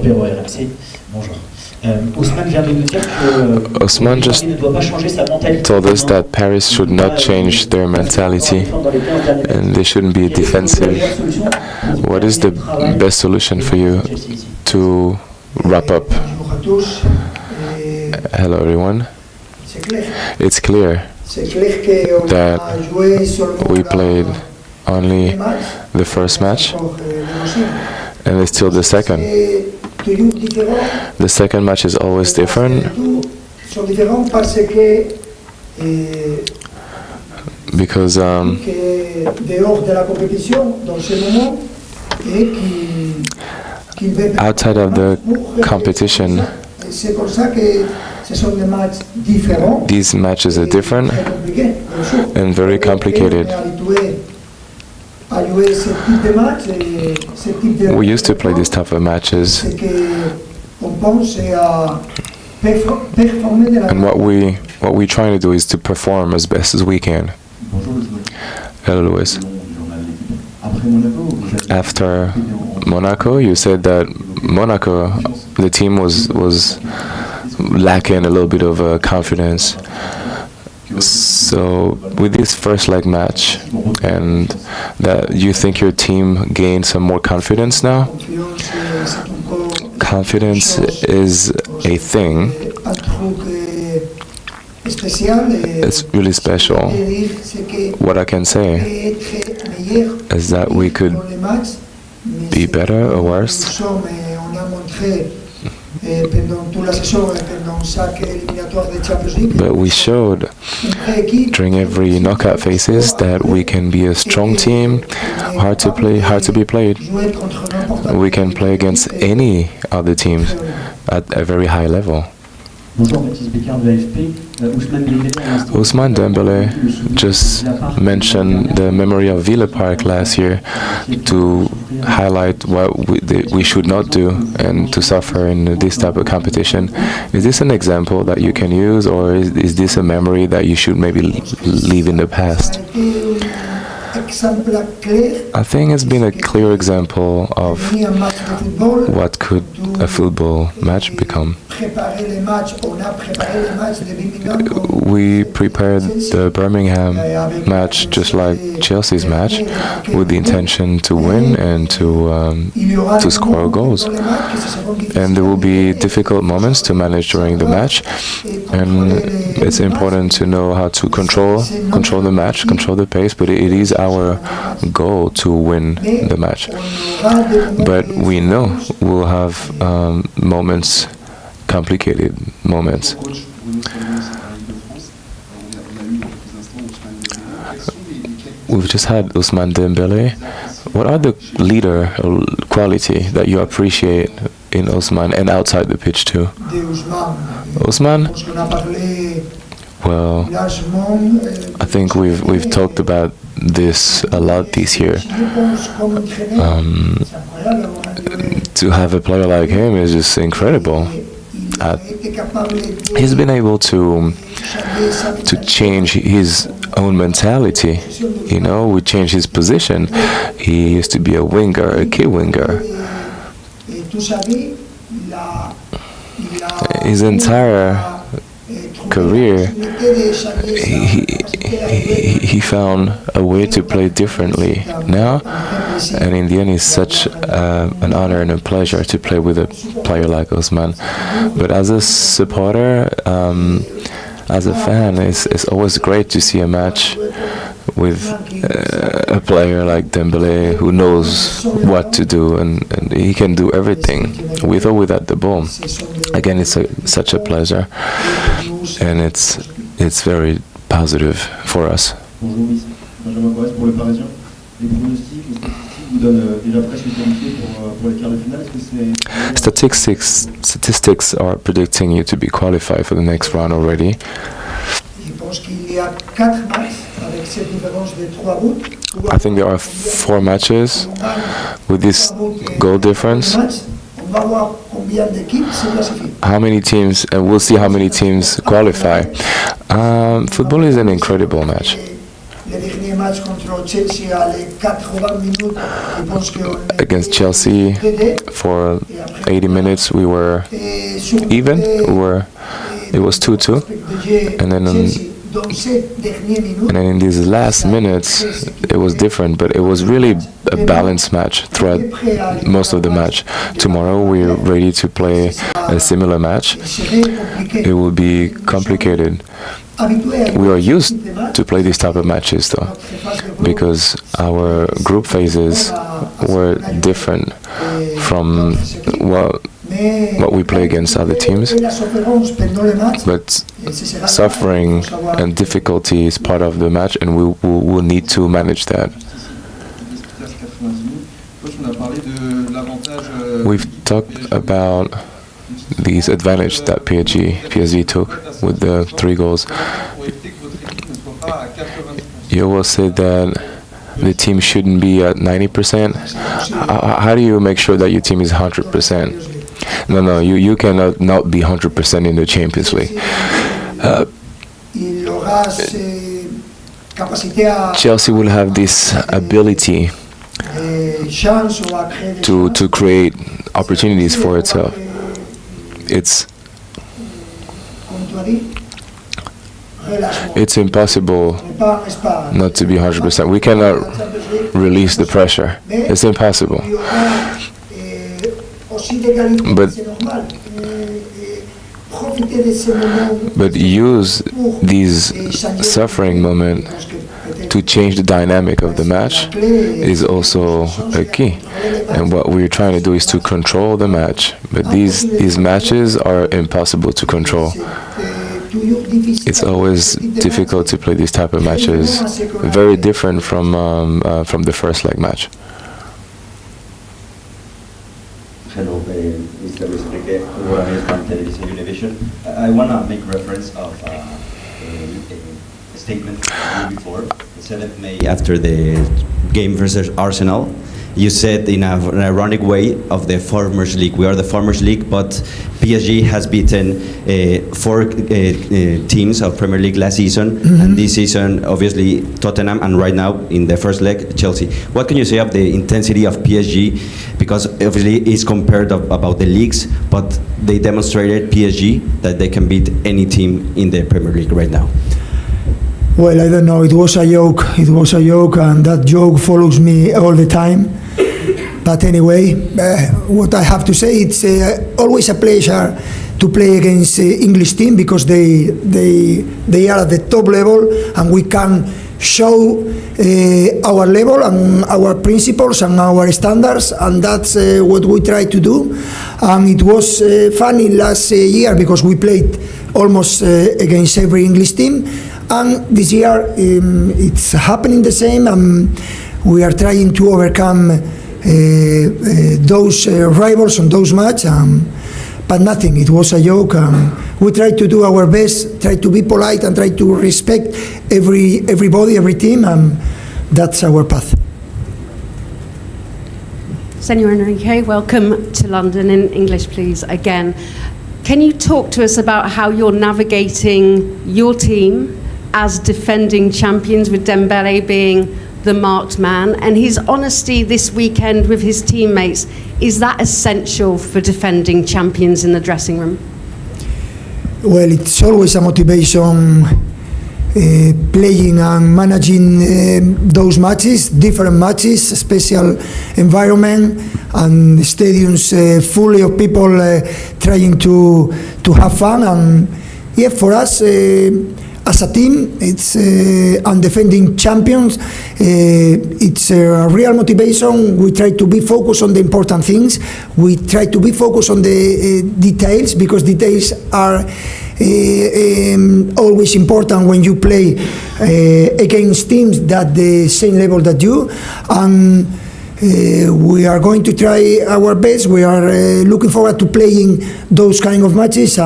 Apéro RMC. Bonjour. Ousmane just told us that Paris should not change their mentality and they shouldn't be defensive. What is the best solution for you to wrap up? Hello everyone. It's clear that we played only the first match and it's still the second. The second match is always different because outside of the competition, these matches are different and very complicated. We used to play these type of matches, and what we're trying to do is to perform as best as we can. Hello, Lewis. After Monaco, you said that Monaco, the team was lacking a little bit of confidence. So with this first leg match, and that you think your team gained some more confidence now? Confidence is a thing. It's really special. What I can say is that we could be better or worse. But we showed during every knockout phases that we can be a strong team, hard to play, hard to be played. We can play against any other teams at a very high level. Ousmane Dembélé just mentioned the memory of Villa Park last year to highlight what we should not do and to suffer in this type of competition. Is this an example that you can use, or is this a memory that you should maybe leave in the past? I think it's been a clear example of what could a football match become. We prepared the Birmingham match just like Chelsea's match, with the intention to win and to score goals. And there will be difficult moments to manage during the match, and it's important to know how to control the match, control the pace, but it is our goal to win the match. But we know we'll have moments, complicated moments. We've just had Ousmane Dembélé. What are the leader quality that you appreciate in Ousmane and outside the pitch too? Ousmane? Well, I think we've talked about this a lot this year. To have a player like him is just incredible. He's been able to change his own mentality. You know, we changed his position. He used to be a winger, a key winger. His entire career, he found a way to play differently now, and in the end it's such an honor and a pleasure to play with a player like Ousmane. But as a supporter, as a fan, it's always great to see a match with a player like Dembélé who knows what to do, and he can do everything with or without the ball. Again, it's such a pleasure, and it's very positive for us. Statistics are predicting you to be qualified for the next round already. I think there are 4 matches with this goal difference. How many teams, and we'll see how many teams qualify. Football is an incredible match. Against Chelsea, for 80 minutes we were even. It was 2-2, and then in these last minutes it was different. But it was really a balanced match throughout most of the match. Tomorrow we're ready to play a similar match. It will be complicated. We are used to play these type of matches though, because our group phases were different from what we play against other teams. But suffering and difficulty is part of the match, and we will need to manage that. We've talked about these advantage that PSG took with the 3 goals. You will say that the team shouldn't be at 90%. How do you make sure that your team is 100%? No, you cannot not be 100% in the Champions League. Chelsea will have this ability to create opportunities for itself. It's impossible not to be 100%. We cannot release the pressure. It's impossible. But use these suffering moments to change the dynamic of the match is also a key. And what we're trying to do is to control the match. But these matches are impossible to control. It's always difficult to play these type of matches. Very different from the first leg match. Hello, Mr. Enrique, Television Univision. I want to make reference of a statement before, the 7th May, after the game versus Arsenal. You said in an ironic way of the Farmers League. We are the Farmers League, but PSG has beaten 4 teams of Premier League last season, and this season, obviously, Tottenham, and right now, in the first leg, Chelsea. What can you say of the intensity of PSG? Because obviously it's compared about the leagues, but they demonstrated, PSG, that they can beat any team in the Premier League right now. Well, I don't know. It was a joke. It was a joke, and that joke follows me all the time. But anyway, what I have to say, it's always a pleasure to play against English team, because they are at the top level, and we can show our level and our principles and our standards, and that's what we try to do. And it was funny last year, because we played almost against every English team, and this year it's happening the same, and we are trying to overcome those rivals on those matches, but nothing. It was a joke. We try to do our best, try to be polite, and try to respect everybody, every team, and that's our path. Senor Enrique, welcome to London. In English, please, again. Can you talk to us about how you're navigating your team as defending champions, with Dembele being the marked man, and his honesty this weekend with his teammates? Is that essential for defending champions in the dressing room? Well, it's always a motivation playing and managing those matches, different matches, special environment, and stadiums full of people trying to have fun. And yeah, for us, as a team, it's undefending champions. It's a real motivation. We try to be focused on the important things. We try to be focused on the details, because details are always important when you play against teams that the same level that you. And we are going to try our best. We are looking forward to playing those kind of matches.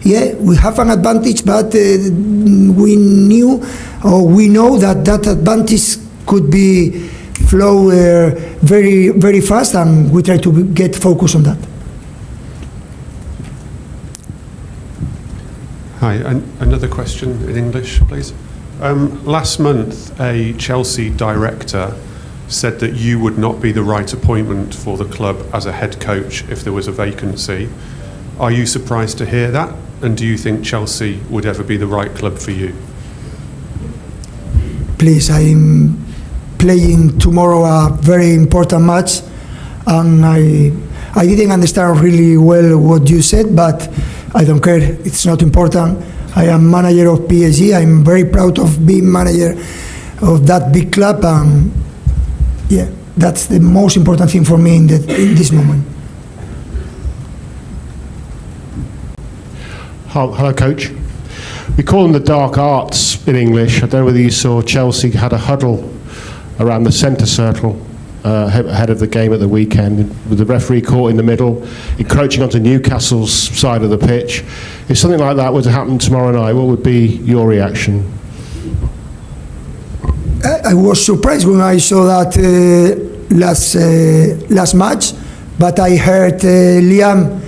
Yeah, we have an advantage, but we know that advantage could be flow very, very fast, and we try to get focused on that. Hi, another question in English, please. Last month, a Chelsea director said that you would not be the right appointment for the club as a head coach if there was a vacancy. Are you surprised to hear that? And do you think Chelsea would ever be the right club for you? Please, I'm playing tomorrow a very important match, and I didn't understand really well what you said, but I don't care. It's not important. I am manager of PSG. I'm very proud of being manager of that big club, and yeah, that's the most important thing for me in this moment. Hello, Coach. We call them the dark arts in English. I don't know whether you saw Chelsea had a huddle around the centre circle ahead of the game at the weekend, with the referee caught in the middle, encroaching onto Newcastle's side of the pitch. If something like that were to happen tomorrow night, what would be your reaction? I was surprised when I saw that last match, but I heard Liam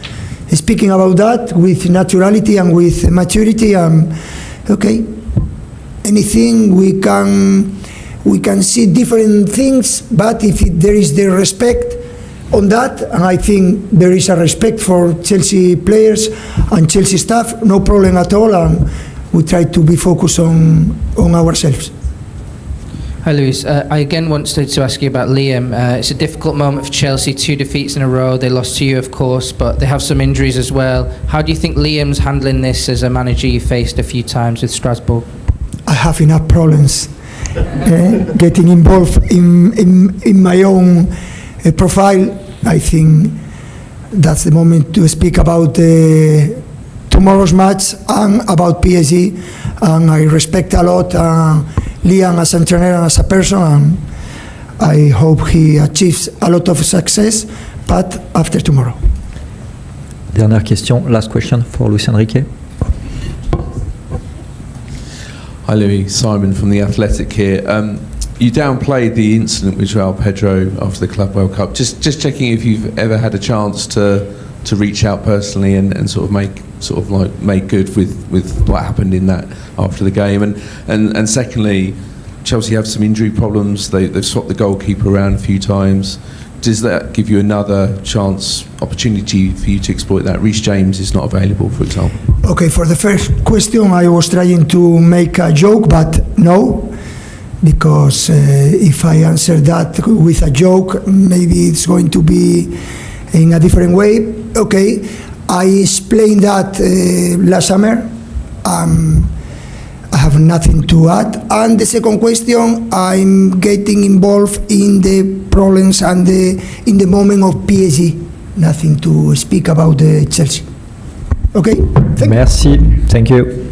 speaking about that with naturality and with maturity. Okay, anything we can see different things, but if there is the respect on that, and I think there is a respect for Chelsea players and Chelsea staff, no problem at all, and we try to be focused on ourselves. Hi Luis, I again wanted to ask you about Liam. It's a difficult moment for Chelsea, 2 defeats in a row. They lost to you, of course, but they have some injuries as well. How do you think Liam's handling this as a manager you faced a few times with Strasbourg? I have enough problems getting involved in my own profile. I think that's the moment to speak about tomorrow's match and about PSG, and I respect a lot Liam as an trainer and as a person, and I hope he achieves a lot of success, but after tomorrow. Dernière question, last question for Luis Enrique. Hi Louis, Simon from The Athletic here. You downplayed the incident with João Pedro after the Club World Cup. Just checking if you've ever had a chance to reach out personally and sort of make good with what happened in that after the game. And secondly, Chelsea have some injury problems. They've swapped the goalkeeper around a few times. Does that give you another opportunity for you to exploit that? Reece James is not available, for example. Okay, for the first question, I was trying to make a joke, but no, because if I answer that with a joke, maybe it's going to be in a different way. Okay, I explained that last summer. I have nothing to add. And the second question, I'm getting involved in the problems and in the moment of PSG. Nothing to speak about Chelsea. Okay? Merci. Thank you.